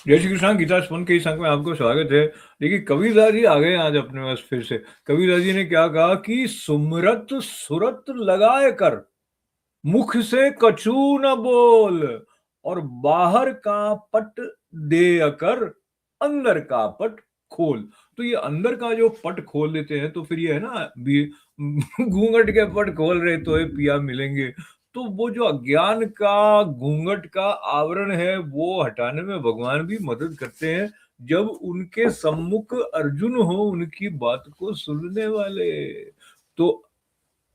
जय श्री कृष्ण। गीता स्मरण के इस अंक में आपको स्वागत है। देखिए, कबीरदास जी आ गए आज अपने पास फिर से। कबीरदास जी ने क्या कहा कि सुमरत सुरत लगाए कर, मुख से कछु न बोल, और बाहर का पट दे कर, अंदर का पट खोल। तो ये अंदर का जो पट खोल देते हैं तो फिर ये है ना भी घूंघट के पट खोल रहे तो ये पिया मिलेंगे। तो वो जो अज्ञान का घूंघट का आवरण है वो हटाने में भगवान भी मदद करते हैं, जब उनके सम्मुख अर्जुन हो उनकी बात को सुनने वाले। तो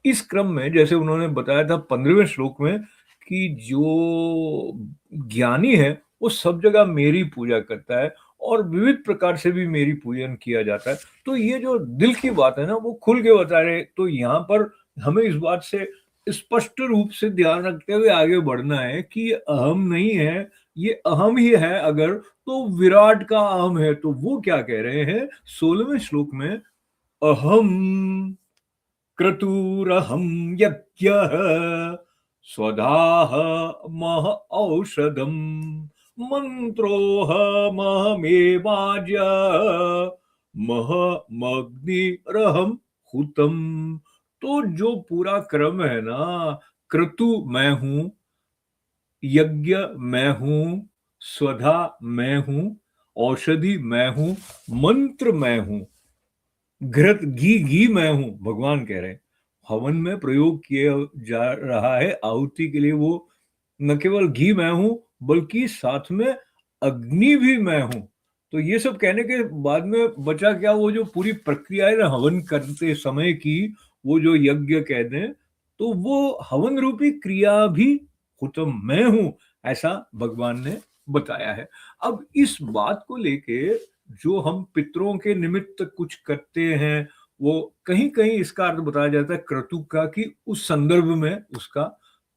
इस क्रम में जैसे उन्होंने बताया था 15वें श्लोक में कि जो ज्ञानी है वो सब जगह मेरी पूजा करता है और विविध प्रकार से भी मेरी पूजन किया जाता है। तो ये जो दिल की बात है ना वो खुल के बता रहे। तो यहाँ पर हमें इस बात से स्पष्ट रूप से ध्यान रखते हुए आगे बढ़ना है कि ये अहम नहीं है, ये अहम ही है अगर, तो विराट का अहम है। तो वो क्या कह रहे हैं 16वें श्लोक में, अहम क्रतुरहं यज्ञः स्वधाः मह औषधम् मंत्रोऽहमहमेवाज्य महमग्निरहं हुतम्। तो जो पूरा क्रम है ना, क्रतु मैं हूं, यज्ञ मैं हूं, स्वधा मैं हूं, औषधि मैं हूं, मंत्र मैं हूं, घृत घी घी मैं हूं, भगवान कह रहे हैं। हवन में प्रयोग किया जा रहा है आहुति के लिए वो न केवल घी मैं हूं बल्कि साथ में अग्नि भी मैं हूं। तो ये सब कहने के बाद में बचा क्या, वो जो पूरी प्रक्रिया है ना हवन करते समय की, वो जो यज्ञ कह दें, तो वो हवन रूपी क्रिया भी हुतम मैं हूं, ऐसा भगवान ने बताया है। अब इस बात को लेके जो हम पितरों के निमित्त कुछ करते हैं, वो कहीं कहीं इसका अर्थ बताया जाता है क्रतु का कि उस संदर्भ में उसका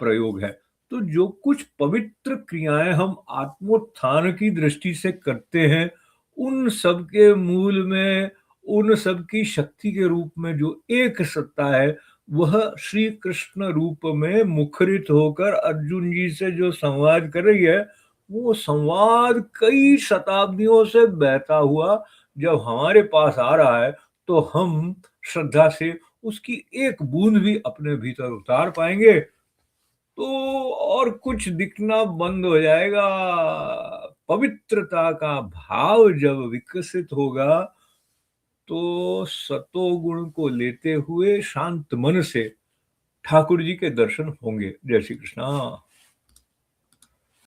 प्रयोग है। तो जो कुछ पवित्र क्रियाएं हम आत्मोत्थान की दृष्टि से करते हैं, उन सब के मूल में, उन सब की शक्ति के रूप में जो एक सत्ता है, वह श्री कृष्ण रूप में मुखरित होकर अर्जुन जी से जो संवाद कर रही है, वो संवाद कई शताब्दियों से बहता हुआ जब हमारे पास आ रहा है, तो हम श्रद्धा से उसकी एक बूंद भी अपने भीतर उतार पाएंगे, तो और कुछ दिखना बंद हो जाएगा। पवित्रता का भाव जब विकसित होगा, तो सतोगुण को लेते हुए शांत मन से ठाकुर जी के दर्शन होंगे। जय श्री कृष्णा।